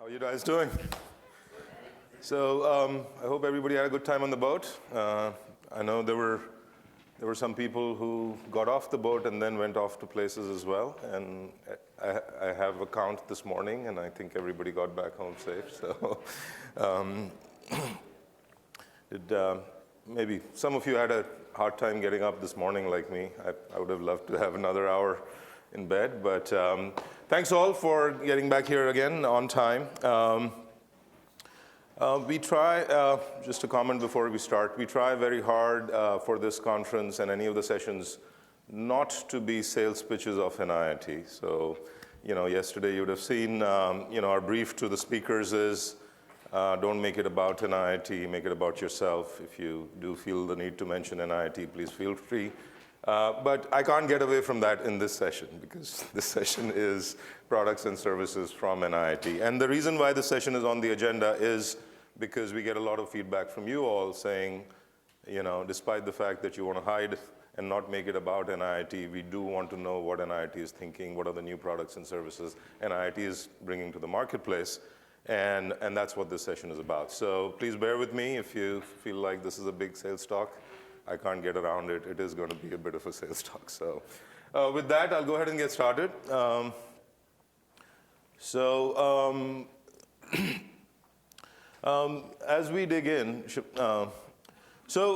How are you guys doing? I hope everybody had a good time on the boat. I know there were some people who got off the boat and then went off to places as well. And I have a count this morning, and I think everybody got back home safe. So maybe some of you had a hard time getting up this morning like me. I would have loved to have another hour in bed, but thanks all for getting back here again on time. We try, just a comment before we start, we try very hard for this conference and any of the sessions not to be sales pitches of NIIT. So, yesterday you would have seen, our brief to the speakers is, don't make it about NIIT, make it about yourself. If you do feel the need to mention NIIT, please feel free. But I can't get away from that in this session because this session is products and services from NIIT. And the reason why this session is on the agenda is because we get a lot of feedback from you all saying, despite the fact that you want to hide and not make it about NIIT, we do want to know what NIIT is thinking, what are the new products and services NIIT is bringing to the marketplace. And that's what this session is about. So please bear with me if you feel like this is a big sales talk. I can't get around it. It is going to be a bit of a sales talk. So with that, I'll go ahead and get started. As we dig in, so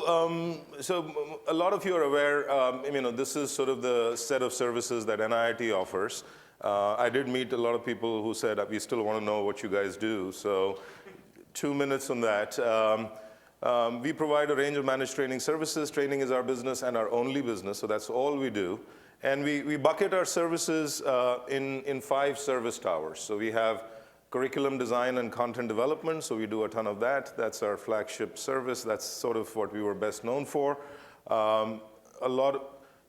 a lot of you are aware, this is sort of the set of services that NIIT offers. I did meet a lot of people who said, we still want to know what you guys do. So 2 minutes on that. We provide a range of managed training services. Training is our business and our only business, so that's all we do. And we bucket our services in 5 service towers. So we have curriculum design and content development, so we do a ton of that. That's our flagship service. That's sort of what we were best known for.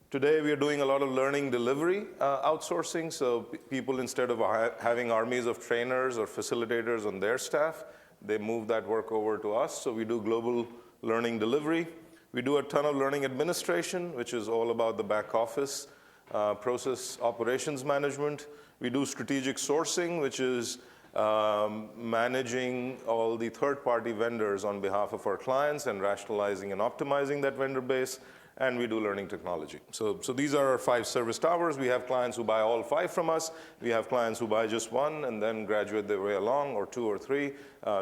Today we are doing a lot of learning delivery outsourcing, so people, instead of having armies of trainers or facilitators on their staff, they move that work over to us. So we do global learning delivery. We do a ton of learning administration, which is all about the back office, process operations management. We do strategic sourcing, which is managing all the third-party vendors on behalf of our clients and rationalizing and optimizing that vendor base. And we do learning technology. So these are our 5 service towers. We have clients who buy all 5 from us. We have clients who buy just 1 and then graduate their way along, or 2 or 3.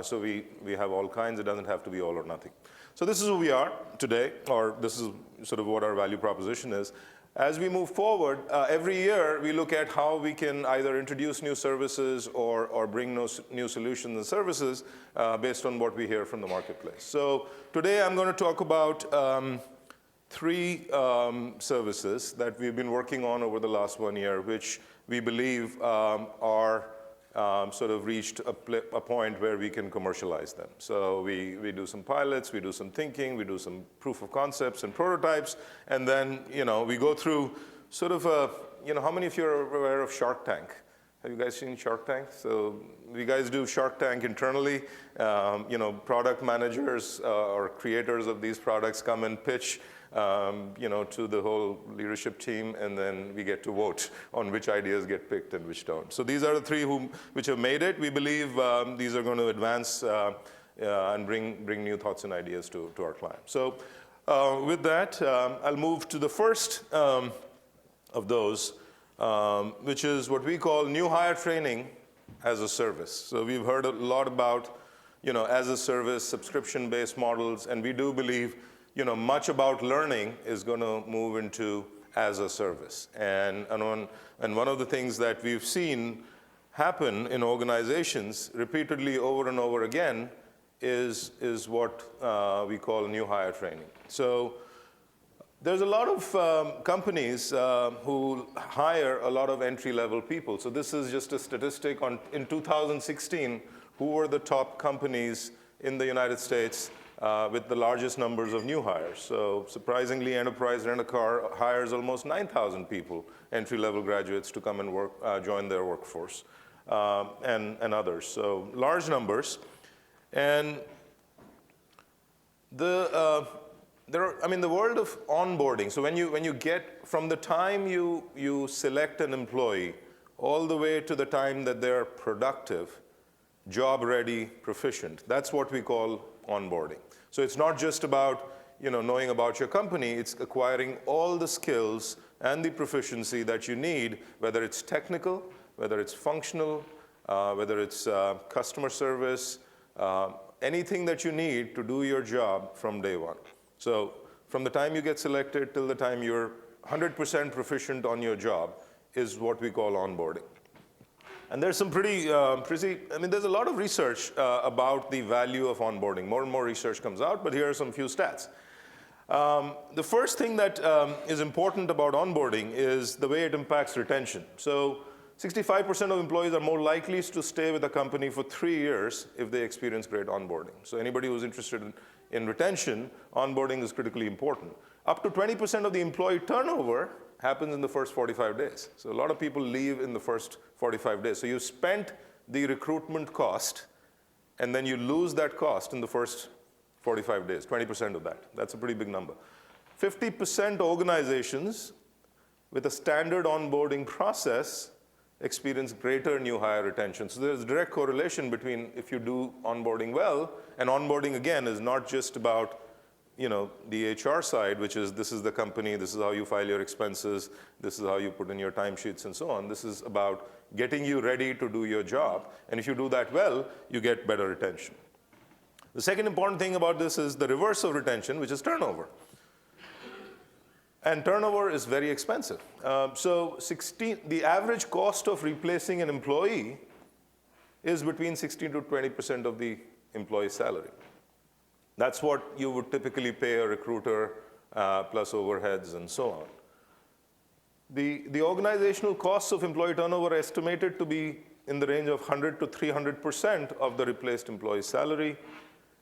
So we have all kinds. It doesn't have to be all or nothing. So this is who we are today, or this is sort of what our value proposition is. As we move forward, every year we look at how we can either introduce new services or bring new solutions and services based on what we hear from the marketplace. So today I'm going to talk about 3 services that we've been working on over the last 1 year, which we believe are sort of reached a point where we can commercialize them. So we do some pilots, we do some thinking, we do some proof of concepts and prototypes, and then we go through sort of how many of you are aware of Shark Tank? Have you guys seen Shark Tank? So we guys do Shark Tank internally. Product managers or creators of these products come and pitch to the whole leadership team, and then we get to vote on which ideas get picked and which don't. So these are the 3 which have made it. We believe these are going to advance and bring new thoughts and ideas to our clients. So with that, I'll move to the first of those, which is what we call new hire training as a service. So we've heard a lot about as a service, subscription-based models, and we do believe much about learning is going to move into as a service. And one of the things that we've seen happen in organizations repeatedly over and over again is what we call new hire training. So there's a lot of companies who hire a lot of entry-level people. So this is just a statistic in 2016, who were the top companies in the United States with the largest numbers of new hires. So surprisingly, Enterprise Rent-A-Car hires almost 9,000 people, entry-level graduates, to come and join their workforce, and others. So large numbers. And the world of onboarding. So when you get from the time you select an employee all the way to the time that they're productive, job ready, proficient. That's what we call onboarding. So it's not just about knowing about your company, it's acquiring all the skills and the proficiency that you need, whether it's technical, whether it's functional, whether it's customer service, anything that you need to do your job from day one. So from the time you get selected till the time you're 100% proficient on your job is what we call onboarding. And there's some there's a lot of research about the value of onboarding. More and more research comes out, but here are some few stats. The first thing that is important about onboarding is the way it impacts retention. So 65% of employees are more likely to stay with a company for 3 years if they experience great onboarding. So anybody who's interested in retention, onboarding is critically important. Up to 20% of the employee turnover happens in the first 45 days. So a lot of people leave in the first 45 days. So you spent the recruitment cost, and then you lose that cost in the first 45 days, 20% of that. That's a pretty big number. 50% organizations with a standard onboarding process experience greater new hire retention. So there's a direct correlation between if you do onboarding well, and onboarding, again, is not just about the HR side, which is this is the company, this is how you file your expenses, this is how you put in your timesheets and so on. This is about getting you ready to do your job. And if you do that well, you get better retention. The second important thing about this is the reverse of retention, which is turnover. And turnover is very expensive. The average cost of replacing an employee is between 16 to 20% of the employee's salary. That's what you would typically pay a recruiter plus overheads and so on. The organizational costs of employee turnover are estimated to be in the range of 100 to 300% of the replaced employee's salary.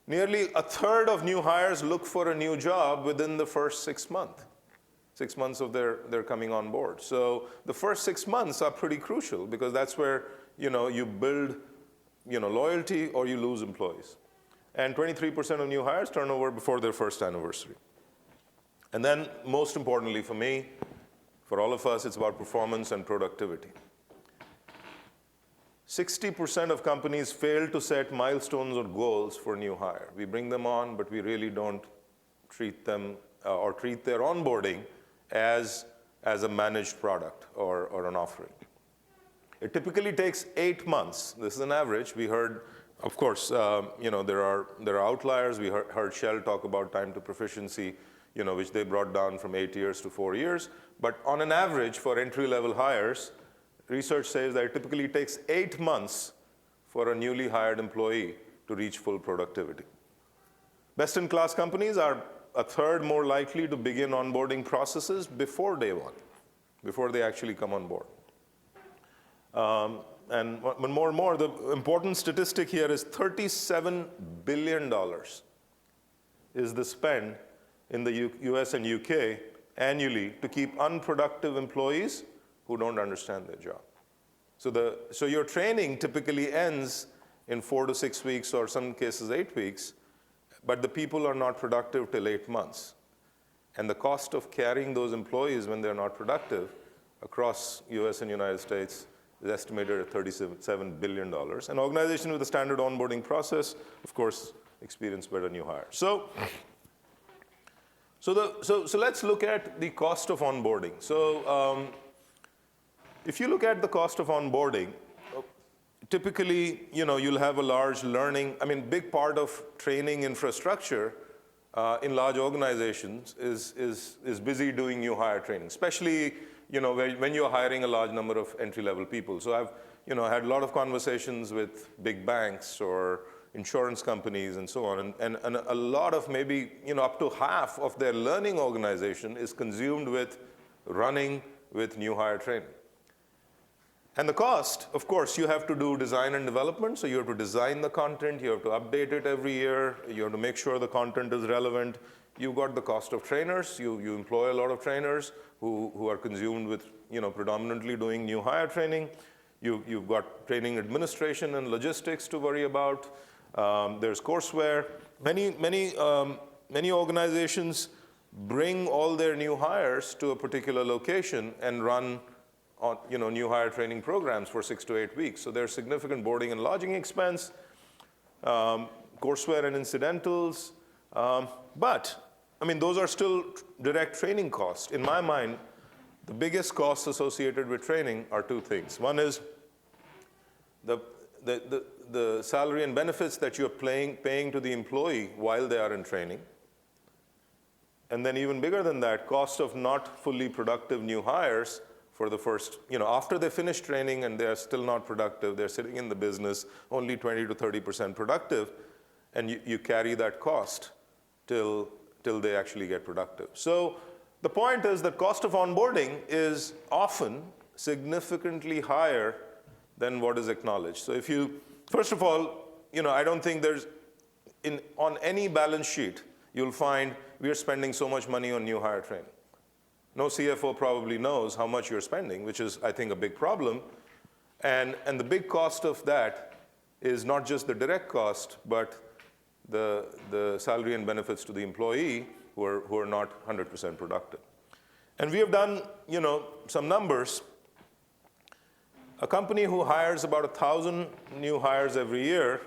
Nearly a third of new hires look for a new job within the first 6 months. 6 months of their coming on board. So the first 6 months are pretty crucial because that's where you build loyalty or you lose employees. And 23% of new hires turn over before their first anniversary. And then most importantly for me, for all of us, it's about performance and productivity. 60% of companies fail to set milestones or goals for new hire. We bring them on, but we really don't treat them or treat their onboarding as a managed product or an offering. It typically takes 8 months. This is an average. We heard, of course, there are outliers. We heard Shell talk about time to proficiency, which they brought down from 8 years to 4 years. But on an average, for entry-level hires, research says that it typically takes 8 months for a newly hired employee to reach full productivity. Best-in-class companies are a third more likely to begin onboarding processes before day one, before they actually come on board. And more and more, the important statistic here is $37 billion is the spend in the US and UK annually to keep unproductive employees who don't understand their job. So your training typically ends in 4 to 6 weeks, or some cases 8 weeks, but the people are not productive till 8 months. And the cost of carrying those employees when they're not productive across US and United States is estimated at $37 billion. An organization with a standard onboarding process, of course, experience better new hires. So let's look at the cost of onboarding. So if you look at the cost of onboarding, typically, you'll have a large big part of training infrastructure in large organizations is busy doing new hire training, especially, when you're hiring a large number of entry-level people. So I've, had a lot of conversations with big banks or insurance companies and so on, and a lot of maybe, up to half of their learning organization is consumed with running with new hire training. And the cost, of course, you have to do design and development. So you have to design the content. You have to update it every year. You have to make sure the content is relevant. You've got the cost of trainers. You employ a lot of trainers who are consumed with, predominantly doing new hire training. You've got training administration and logistics to worry about. There's courseware. Many organizations bring all their new hires to a particular location and run on new hire training programs for 6 to 8 weeks. So there's significant boarding and lodging expense, courseware and incidentals. But I mean, those are still direct training costs. In my mind, the biggest costs associated with training are two things. One is the salary and benefits that you're paying to the employee while they are in training. And then even bigger than that, cost of not fully productive new hires for the first, after they finish training and they're still not productive, they're sitting in the business only 20 to 30% productive, and you carry that cost till they actually get productive. So the point is that cost of onboarding is often significantly higher than what is acknowledged. So if you, first of all, I don't think there's, on any balance sheet, you'll find we are spending so much money on new hire training. No CFO probably knows how much you're spending, which is, I think, a big problem. And the big cost of that is not just the direct cost, but the salary and benefits to the employee who are not 100% productive. And we have done, some numbers. A company who hires about 1,000 new hires every year,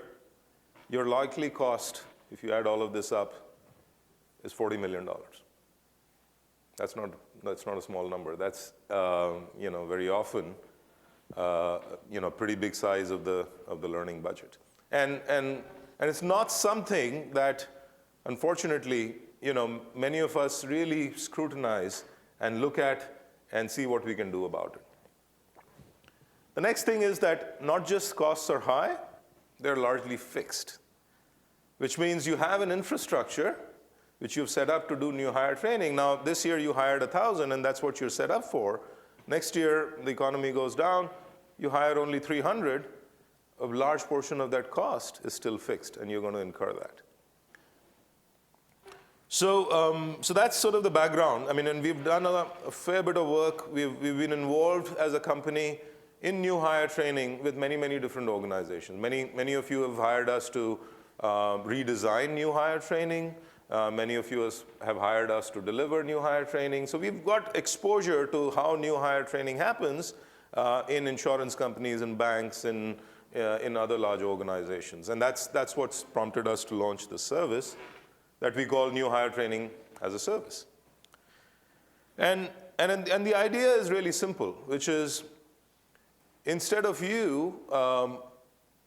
your likely cost, if you add all of this up, is $40 million. That's not a small number. That's very often pretty big size of the learning budget. And it's not something that, unfortunately, many of us really scrutinize and look at and see what we can do about it. The next thing is that not just costs are high, they're largely fixed, which means you have an infrastructure which you've set up to do new hire training. Now, this year you hired 1,000, and that's what you're set up for. Next year, the economy goes down, you hire only 300, a large portion of that cost is still fixed, and you're going to incur that. So that's sort of the background. I mean, and we've done a fair bit of work. We've been involved as a company in new hire training with many, many different organizations. Many of you have hired us to redesign new hire training. Many of you have hired us to deliver new hire training. So we've got exposure to how new hire training happens in insurance companies and banks and in other large organizations. And that's what's prompted us to launch this service that we call New Hire Training as a Service. And the idea is really simple, which is instead of you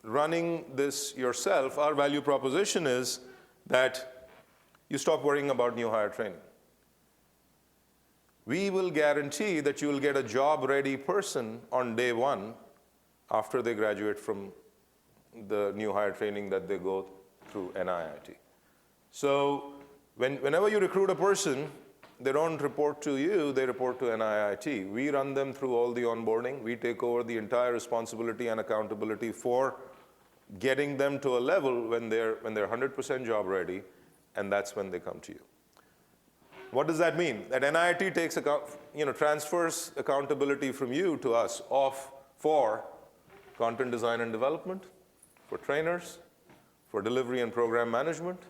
running this yourself, our value proposition is that you stop worrying about new hire training. We will guarantee that you will get a job-ready person on day one after they graduate from the new hire training that they go through NIIT. So whenever you recruit a person, they don't report to you, they report to NIIT. We run them through all the onboarding. We take over the entire responsibility and accountability for getting them to a level when they're 100% job ready, and that's when they come to you. What does that mean? That NIIT takes transfers accountability from you to us for content design and development, for trainers, for delivery and program management,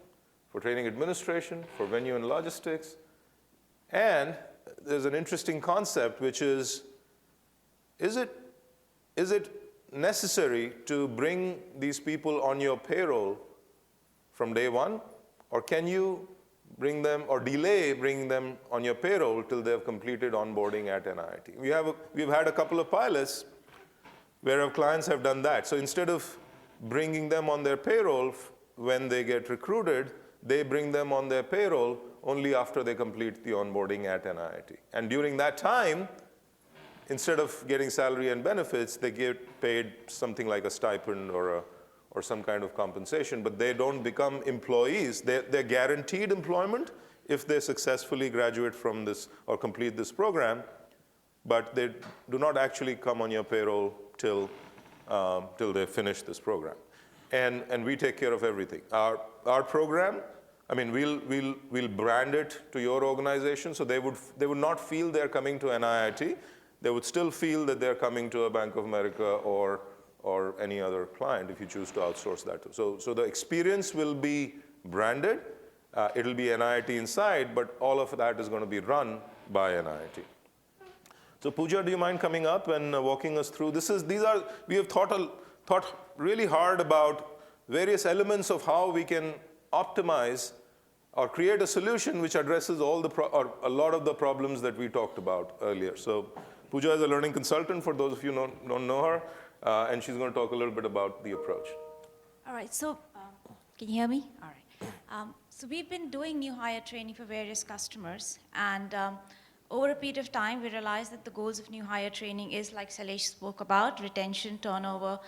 for training administration, for venue and logistics. And there's an interesting concept, which is it necessary to bring these people on your payroll from day one? Or can you bring them or delay bringing them on your payroll till they've completed onboarding at NIIT? We've had a couple of pilots where our clients have done that. So instead of bringing them on their payroll when they get recruited, they bring them on their payroll only after they complete the onboarding at NIIT. And during that time, instead of getting salary and benefits, they get paid something like a stipend or some kind of compensation, but they don't become employees. They're guaranteed employment if they successfully graduate from this or complete this program, but they do not actually come on your payroll till they finish this program. And we take care of everything. Our program, I mean, we'll brand it to your organization, so they would not feel they're coming to NIIT. They would still feel that they're coming to a Bank of America or any other client if you choose to outsource that to. So the experience will be branded. It'll be NIIT inside, but all of that is going to be run by NIIT. So Pooja, do you mind coming up and walking us through? We have thought really hard about various elements of how we can optimize or create a solution which addresses or a lot of the problems that we talked about earlier. So Pooja is a learning consultant, for those of you who don't know her, and she's going to talk a little bit about the approach. All right, so can you hear me? All right. So we've been doing new hire training for various customers, and over a period of time, we realized that the goals of new hire training is, like Sailesh spoke about, retention, turnover,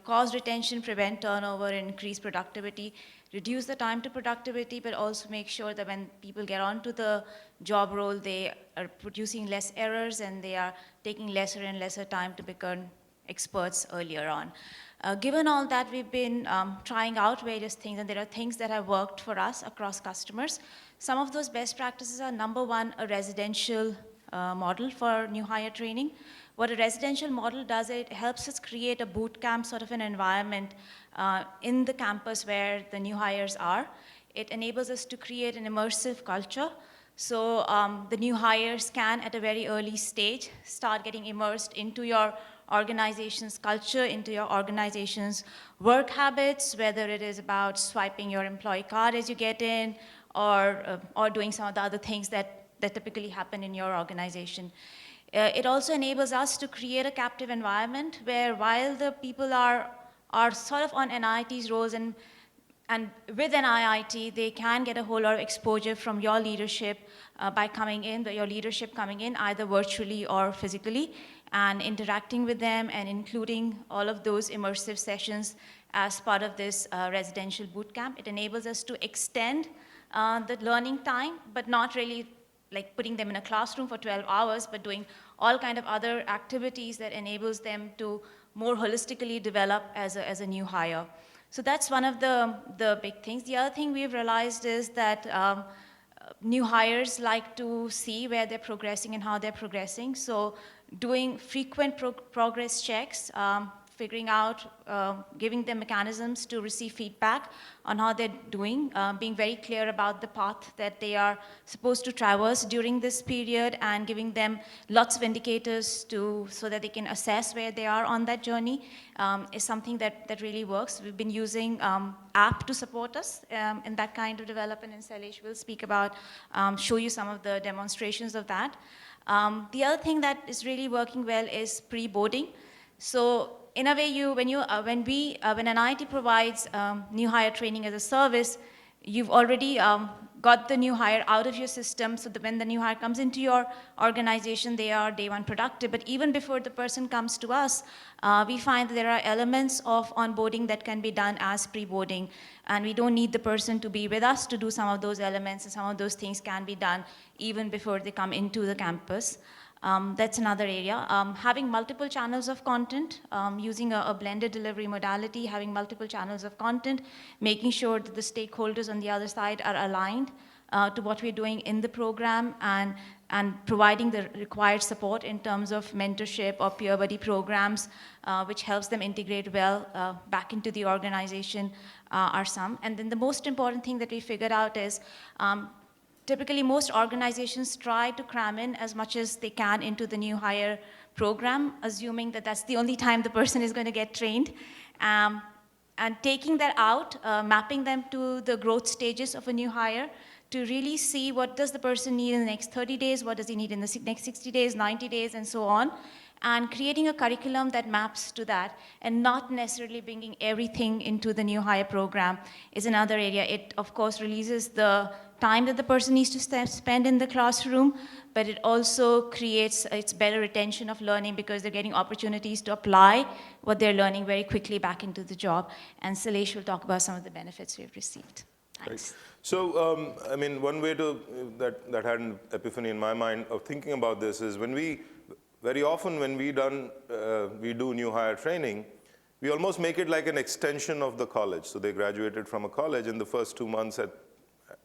cause retention, prevent turnover, increase productivity, reduce the time to productivity, but also make sure that when people get onto the job role, they are producing less errors and they are taking lesser and lesser time to become experts earlier on. Given all that, we've been trying out various things, and there are things that have worked for us across customers. Some of those best practices are, number one, a residential model for new hire training. What a residential model does, it helps us create a boot camp sort of an environment in the campus where the new hires are. It enables us to create an immersive culture. So the new hires can, at a very early stage, start getting immersed into your organization's culture, into your organization's work habits, whether it is about swiping your employee card as you get in, or doing some of the other things that typically happen in your organization. It also enables us to create a captive environment where, while the people are sort of on NIIT's roles, and with an IIT, they can get a whole lot of exposure from your leadership by coming in, your leadership coming in either virtually or physically, and interacting with them and including all of those immersive sessions as part of this residential bootcamp. It enables us to extend the learning time, but not really like putting them in a classroom for 12 hours, but doing all kind of other activities that enables them to more holistically develop as a new hire. So that's one of the big things. The other thing we've realized is that new hires like to see where they're progressing and how they're progressing. So doing frequent progress checks, figuring out, giving them mechanisms to receive feedback on how they're doing, being very clear about the path that they are supposed to traverse during this period, and giving them lots of indicators so that they can assess where they are on that journey is something that really works. We've been using app to support us in that kind of development, and Sailesh will speak about, show you some of the demonstrations of that. The other thing that is really working well is pre-boarding. So in a way, when an IIT provides new hire training as a service, you've already got the new hire out of your system, so that when the new hire comes into your organization, they are day one productive. But even before the person comes to us, we find that there are elements of onboarding that can be done as pre-boarding, and we don't need the person to be with us to do some of those elements, and some of those things can be done even before they come into the campus. That's another area. Having multiple channels of content, using a blended delivery modality, having multiple channels of content, making sure that the stakeholders on the other side are aligned to what we're doing in the program, and providing the required support in terms of mentorship or peer buddy programs, which helps them integrate well back into the organization, are some. And then the most important thing that we figured out is, typically, most organizations try to cram in as much as they can into the new hire program, assuming that that's the only time the person is going to get trained. And taking that out, mapping them to the growth stages of a new hire to really see what does the person need in the next 30 days, what does he need in the next 60 days, 90 days, and so on. And creating a curriculum that maps to that, and not necessarily bringing everything into the new hire program is another area. It, of course, releases the time that the person needs to spend in the classroom, but it also creates better retention of learning, because they're getting opportunities to apply what they're learning very quickly back into the job. And Sailesh will talk about some of the benefits we've received. Thanks. Right. So, I mean, one way that had an epiphany in my mind of thinking about this is, very often when we do new hire training, we almost make it like an extension of the college. So they graduated from a college, and the first 2 months at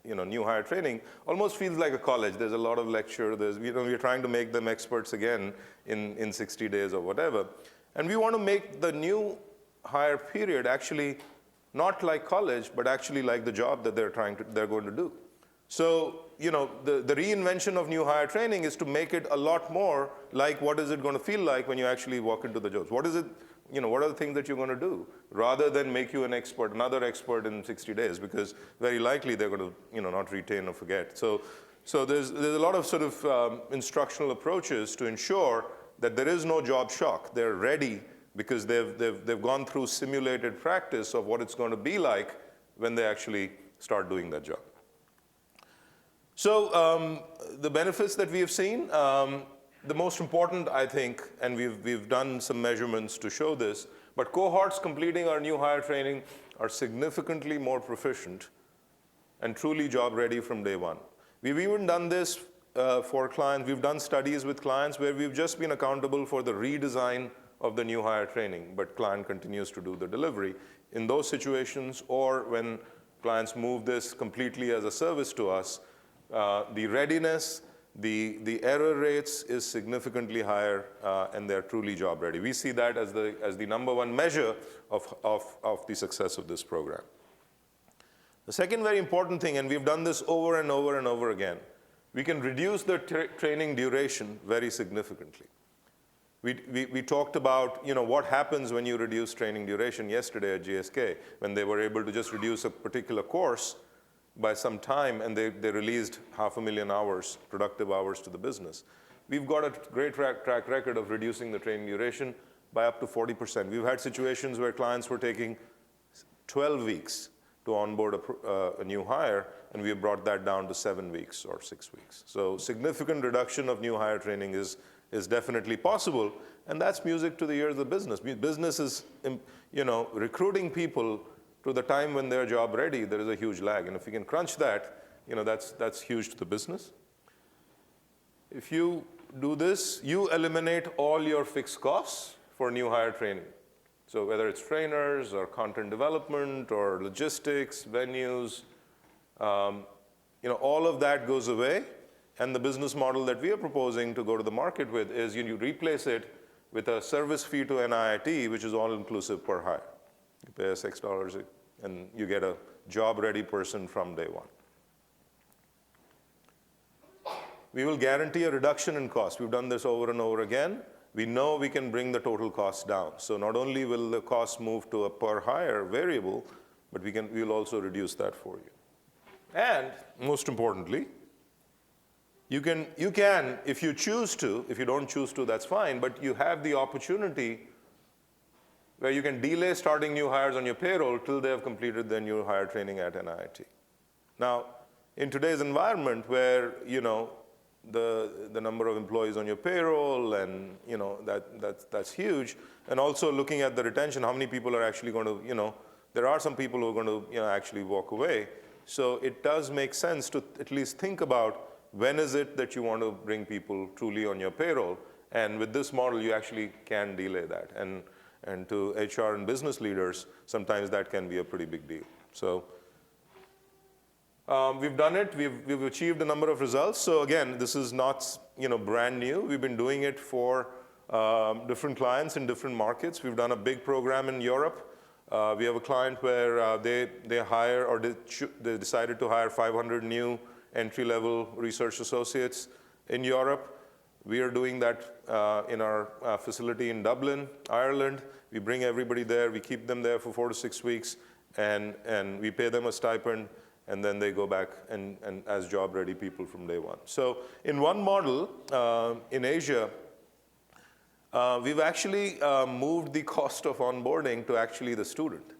new hire training almost feels like a college. There's a lot of lecture. We're trying to make them experts again in 60 days or whatever. And we want to make the new hire period actually not like college, but actually like the job that they're going to do. So, the reinvention of new hire training is to make it a lot more like what is it going to feel like when you actually walk into the jobs. What is it, what are the things that you're going to do, rather than make you an expert, another expert in 60 days, because very likely they're going to, not retain or forget. So there's a lot of sort of instructional approaches to ensure that there is no job shock. They're ready because they've gone through simulated practice of what it's going to be like when they actually start doing that job. So the benefits that we have seen, the most important, I think, and we've done some measurements to show this, but cohorts completing our new hire training are significantly more proficient and truly job ready from day one. We've even done this for clients. We've done studies with clients where we've just been accountable for the redesign of the new hire training, but client continues to do the delivery. In those situations, or when clients move this completely as a service to us, the readiness, the error rates is significantly higher, and they're truly job ready. We see that as the number one measure of the success of this program. The second very important thing, and we've done this over and over and over again, we can reduce the training duration very significantly. We talked about what happens when you reduce training duration yesterday at GSK, when they were able to just reduce a particular course by some time, and they released 500,000 hours, productive hours to the business. We've got a great track record of reducing the training duration by up to 40%. We've had situations where clients were taking 12 weeks to onboard a new hire, and we have brought that down to 7 weeks or 6 weeks. So significant reduction of new hire training is definitely possible, and that's music to the ears of the business. Business is, recruiting people to the time when they're job ready. There is a huge lag, and if you can crunch that, that's huge to the business. If you do this, you eliminate all your fixed costs for new hire training. So whether it's trainers or content development or logistics, venues, all of that goes away. And the business model that we are proposing to go to the market with is you replace it with a service fee to NIIT, which is all inclusive per hire. You pay us X dollars, and you get a job-ready person from day one. We will guarantee a reduction in cost. We've done this over and over again. We know we can bring the total cost down. So not only will the cost move to a per hire variable, but we'll also reduce that for you. And most importantly, you can, if you choose to, if you don't choose to, that's fine, but you have the opportunity where you can delay starting new hires on your payroll till they have completed their new hire training at NIIT. Now, in today's environment where, the number of employees on your payroll, and, that's huge, and also looking at the retention, how many people are actually going to, there are some people who are going to, actually walk away. So it does make sense to at least think about when is it that you want to bring people truly on your payroll. And with this model, you actually can delay that. And to HR and business leaders, sometimes that can be a pretty big deal. So we've done it. We've achieved a number of results. So again, this is not brand new. We've been doing it for different clients in different markets. We've done a big program in Europe. We have a client where they hire, or they decided to hire 500 new entry-level research associates in Europe. We are doing that in our facility in Dublin, Ireland. We bring everybody there. We keep them there for 4 to 6 weeks, and we pay them a stipend, and then they go back and as job-ready people from day one. So in one model in Asia, we've actually moved the cost of onboarding to actually the student.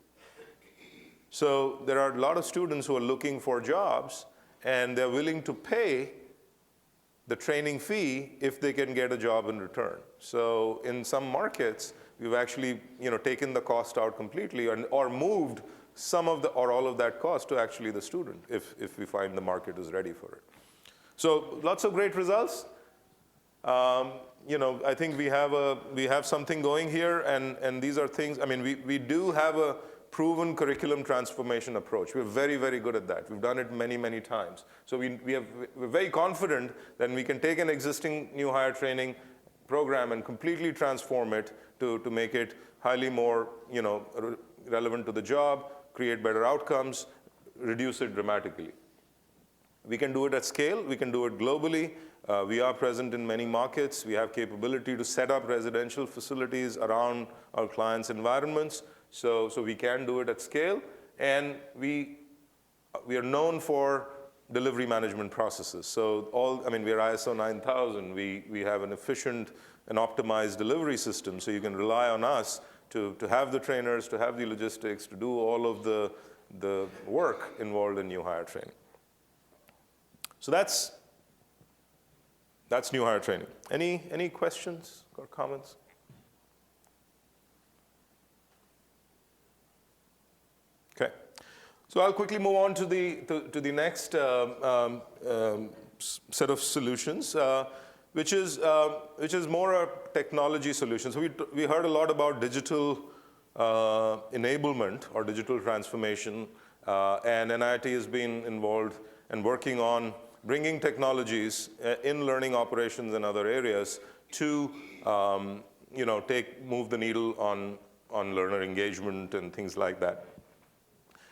So there are a lot of students who are looking for jobs, and they're willing to pay the training fee if they can get a job in return. So in some markets, we've actually taken the cost out completely, or moved some of or all of that cost to actually the student if we find the market is ready for it. So lots of great results. I think we have something going here, and these are things. I mean, we do have a proven curriculum transformation approach. We're very, very good at that. We've done it many, many times. So we're very confident that we can take an existing new hire training program and completely transform it to make it highly more relevant to the job, create better outcomes, reduce it dramatically. We can do it at scale. We can do it globally. We are present in many markets. We have capability to set up residential facilities around our clients' environments. So we can do it at scale. And we are known for delivery management processes. So we are ISO 9000. We have an efficient and optimized delivery system. So you can rely on us to have the trainers, to have the logistics, to do all of the work involved in new hire training. So that's new hire training. Any questions or comments? Okay. So I'll quickly move on to the next set of solutions, which is more a technology solution. So we heard a lot about digital enablement or digital transformation, and NIIT has been involved and working on bringing technologies in learning operations and other areas to move the needle on learner engagement and things like that.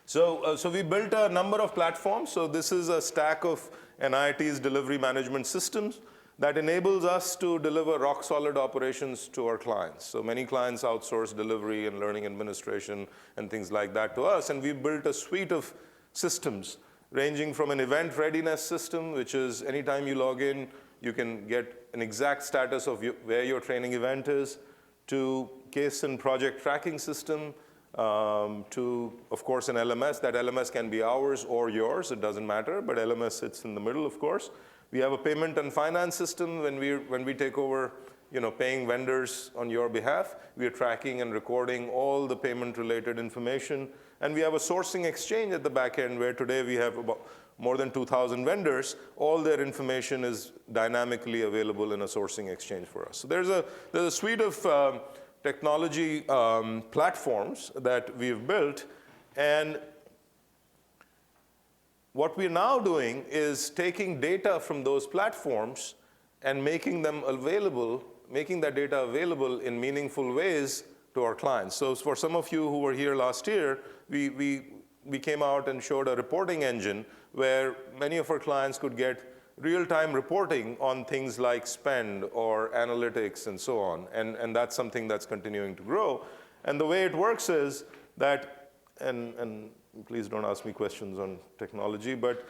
So we built a number of platforms. So this is a stack of NIIT's delivery management systems that enables us to deliver rock-solid operations to our clients. So many clients outsource delivery and learning administration and things like that to us, and we built a suite of systems ranging from an event readiness system, which is anytime you log in, you can get an exact status of where your training event is, to case and project tracking system, to, of course, an LMS. That LMS can be ours or yours, it doesn't matter, but LMS sits in the middle, of course. We have a payment and finance system. When we take over paying vendors on your behalf, we are tracking and recording all the payment-related information. And we have a sourcing exchange at the back end where today we have about more than 2,000 vendors. All their information is dynamically available in a sourcing exchange for us. So there's a suite of technology platforms that we've built. And what we're now doing is taking data from those platforms and making that data available in meaningful ways to our clients. So for some of you who were here last year, we came out and showed a reporting engine where many of our clients could get real-time reporting on things like spend or analytics and so on. And that's something that's continuing to grow. And the way it works is that, and please don't ask me questions on technology, but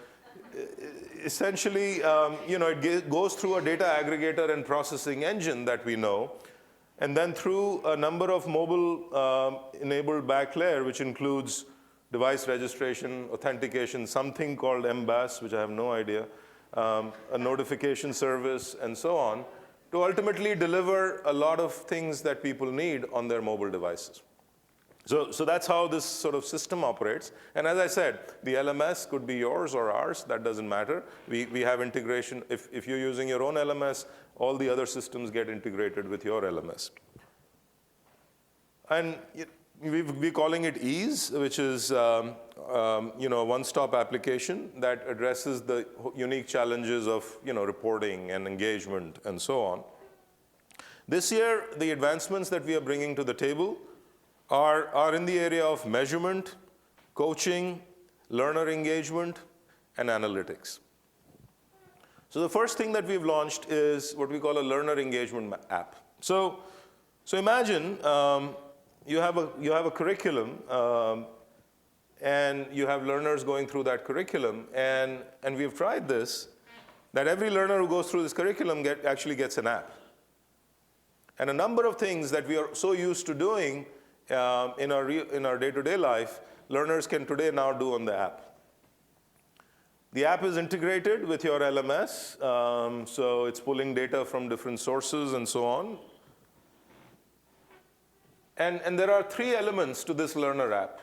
essentially, it goes through a data aggregator and processing engine that we know, and then through a number of mobile-enabled back layer, which includes device registration, authentication, something called MBAS, which I have no idea, a notification service, and so on, to ultimately deliver a lot of things that people need on their mobile devices. So that's how this sort of system operates. And as I said, the LMS could be yours or ours. That doesn't matter. We have integration. If you're using your own LMS, all the other systems get integrated with your LMS. And we're calling it EASE, which is a one-stop application that addresses the unique challenges of reporting and engagement and so on. This year, the advancements that we are bringing to the table are in the area of measurement, coaching, learner engagement, and analytics. So the first thing that we've launched is what we call a learner engagement app. So imagine you have a curriculum, and you have learners going through that curriculum, and we've tried this, that every learner who goes through this curriculum actually gets an app. And a number of things that we are so used to doing in our day-to-day life, learners can today now do on the app. The app is integrated with your LMS, so it's pulling data from different sources and so on. And there are three elements to this learner app.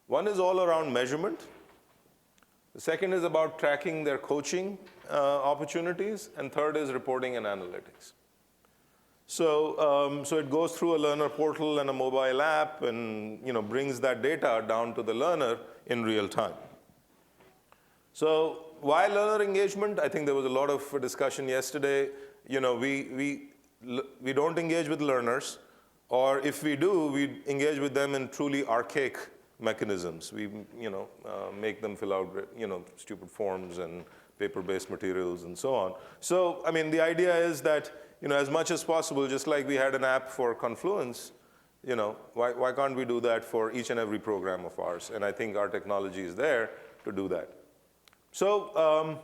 One is all around measurement. The second is about tracking their coaching opportunities, and third is reporting and analytics. So it goes through a learner portal and a mobile app, and brings that data down to the learner in real time. So why learner engagement? I think there was a lot of discussion yesterday. We don't engage with learners, or if we do, we engage with them in truly archaic mechanisms. We make them fill out stupid forms and paper-based materials, and so on. So, I mean, the idea is that, as much as possible, just like we had an app for Confluence, why can't we do that for each and every program of ours? And I think our technology is there to do that. So,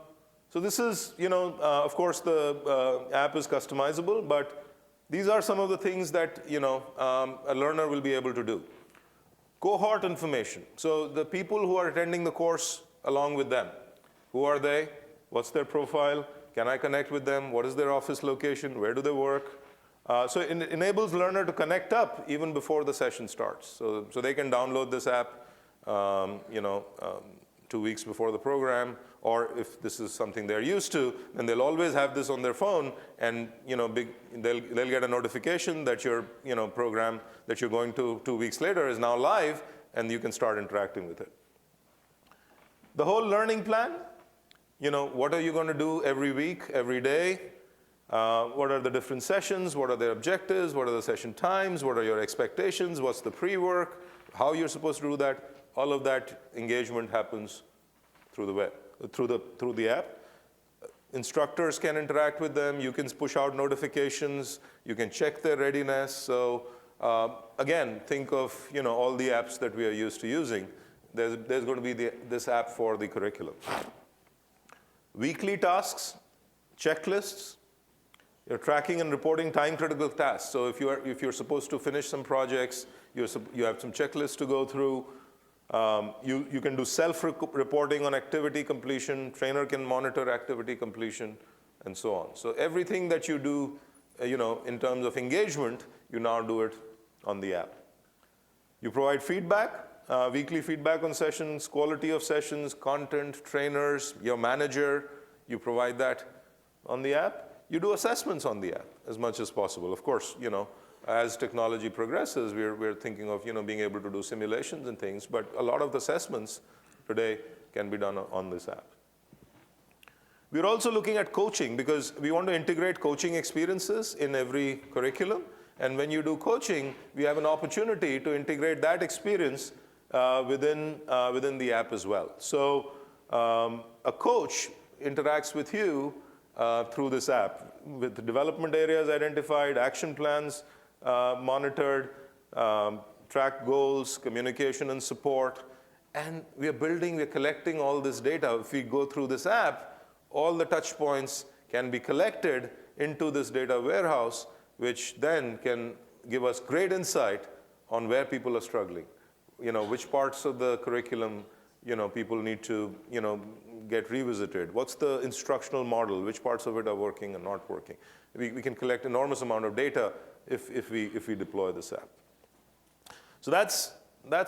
so this is, of course, the app is customizable, but these are some of the things that, a learner will be able to do. Cohort information. So the people who are attending the course along with them, who are they? What's their profile? Can I connect with them? What is their office location? Where do they work? So it enables learner to connect up even before the session starts. So they can download this app, 2 weeks before the program, or if this is something they're used to, then they'll always have this on their phone, and they'll get a notification that your program that you're going to 2 weeks later is now live, and you can start interacting with it. The whole learning plan, what are you going to do every week, every day? What are the different sessions? What are their objectives? What are the session times? What are your expectations? What's the pre-work? How you're supposed to do that? All of that engagement happens through the web, through the app. Instructors can interact with them. You can push out notifications. You can check their readiness. So again, think of all the apps that we are used to using. There's going to be this app for the curriculum. Weekly tasks, checklists. You're tracking and reporting time-critical tasks. So if you're supposed to finish some projects, you have some checklists to go through. You can do self-reporting on activity completion. Trainer can monitor activity completion, and so on. So everything that you do, in terms of engagement, you now do it on the app. You provide feedback, weekly feedback on sessions, quality of sessions, content, trainers, your manager. You provide that on the app. You do assessments on the app as much as possible. Of course, as technology progresses, we're thinking of being able to do simulations and things, but a lot of the assessments today can be done on this app. We're also looking at coaching, because we want to integrate coaching experiences in every curriculum. And when you do coaching, we have an opportunity to integrate that experience within the app as well. So a coach interacts with you through this app, with the development areas identified, action plans monitored, track goals, communication and support. And we're collecting all this data. If we go through this app, all the touch points can be collected into this data warehouse, which then can give us great insight on where people are struggling. Which parts of the curriculum, people need to, get revisited. What's the instructional model? Which parts of it are working and not working? We can collect enormous amount of data if we deploy this app. So that's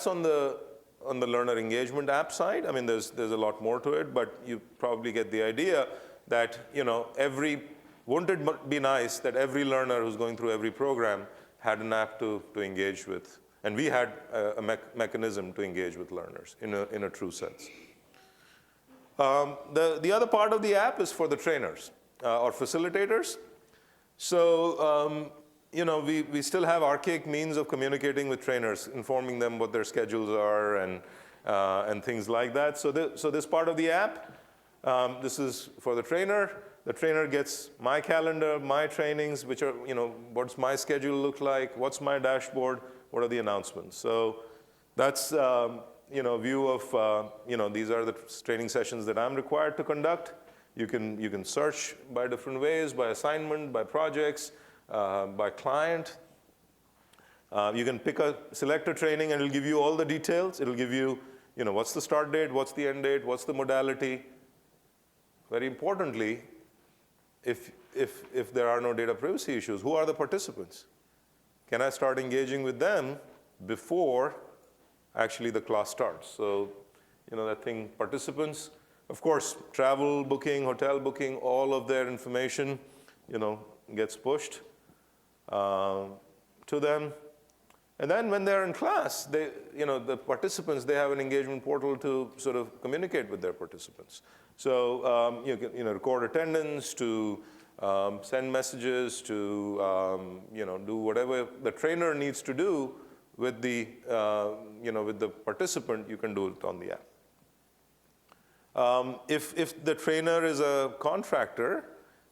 on the learner engagement app side. I mean, there's a lot more to it, but you probably get the idea that wouldn't it be nice that every learner who's going through every program had an app to engage with, and we had a mechanism to engage with learners in a true sense. The other part of the app is for the trainers or facilitators. So we still have archaic means of communicating with trainers, informing them what their schedules are and things like that. So this part of the app, this is for the trainer. The trainer gets my calendar, my trainings, which are, what's my schedule look like, what's my dashboard, what are the announcements. So that's view of, these are the training sessions that I'm required to conduct. You can search by different ways, by assignment, by projects, by client. You can select a training, and it'll give you all the details. It'll give you, what's the start date, what's the end date, what's the modality. Very importantly, if there are no data privacy issues, who are the participants? Can I start engaging with them before actually the class starts? So, that thing, participants, of course, travel booking, hotel booking, all of their information, gets pushed to them. And then when they're in class, the participants, they have an engagement portal to sort of communicate with their participants. So you can record attendance, to send messages, to do whatever the trainer needs to do with the with the participant. You can do it on the app. If the trainer is a contractor,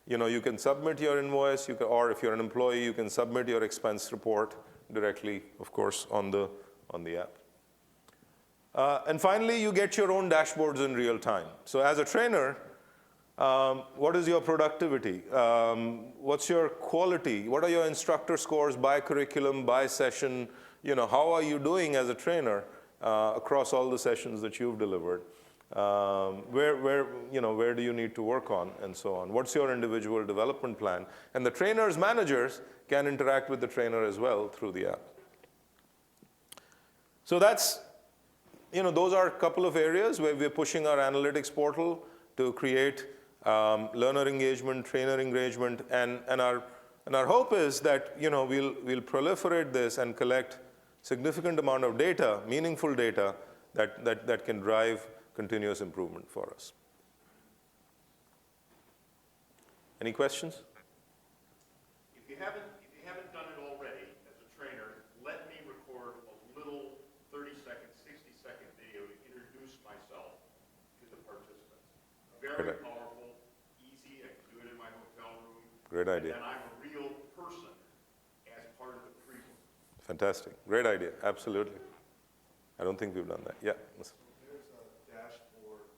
you can submit your invoice, or if you're an employee, you can submit your expense report directly, of course, on the app. And finally, you get your own dashboards in real time. So as a trainer, what is your productivity? What's your quality? What are your instructor scores by curriculum, by session? How are you doing as a trainer across all the sessions that you've delivered? Where do you need to work on, and so on? What's your individual development plan? And the trainer's managers can interact with the trainer as well through the app. So those are a couple of areas where we're pushing our analytics portal to create learner engagement, trainer engagement, and our hope is that we'll proliferate this and collect significant amount of data, meaningful data that can drive continuous improvement for us. Any questions? If you haven't done it already as a trainer, let me record a little 30-second, 60-second video to introduce myself to the participants. Very powerful, easy. I can do it in my hotel room. Great idea. And I'm a real person as part of the curriculum. Fantastic. Great idea. Absolutely. I don't think we've done that. Yeah. There's a dashboard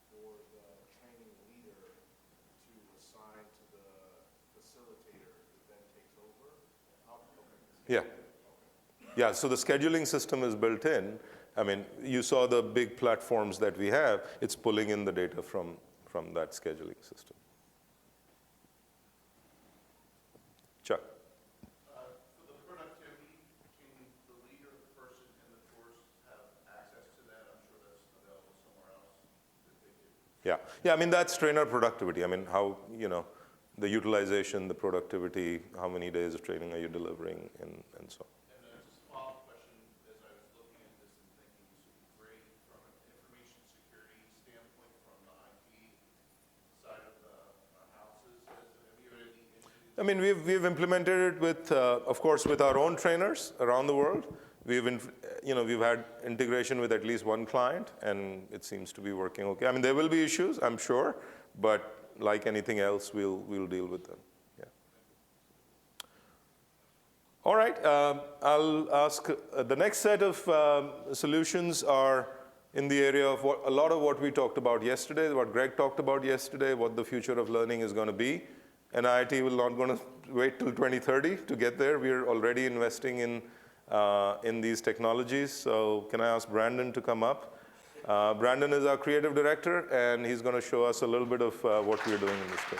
for the training leader to assign to the facilitator who then takes over. Yeah. Yeah, so the scheduling system is built in. I mean, you saw the big platforms that we have. It's pulling in the data from that scheduling system. Chuck. For the productivity, can the leader, the person in the course have access to that? I'm sure that's available somewhere else that they do. Yeah, I mean, that's trainer productivity. I mean, how, the utilization, the productivity, how many days of training are you delivering, and so on. And then just a follow-up question, as I was looking at this and thinking this would be great from an information security standpoint from the IT side of the houses. Have you had any issues? I mean, we've implemented it with, of course, with our own trainers around the world. We've had integration with at least one client, and it seems to be working okay. I mean, there will be issues, I'm sure, but like anything else, we'll deal with them. Yeah. All right. I'll ask. The next set of solutions are in the area of a lot of what we talked about yesterday, what Greg talked about yesterday, what the future of learning is going to be. NIIT will not going to wait till 2030 to get there. We're already investing in these technologies. So can I ask Brandon to come up? Brandon is our creative director, and he's going to show us a little bit of what we're doing in this space.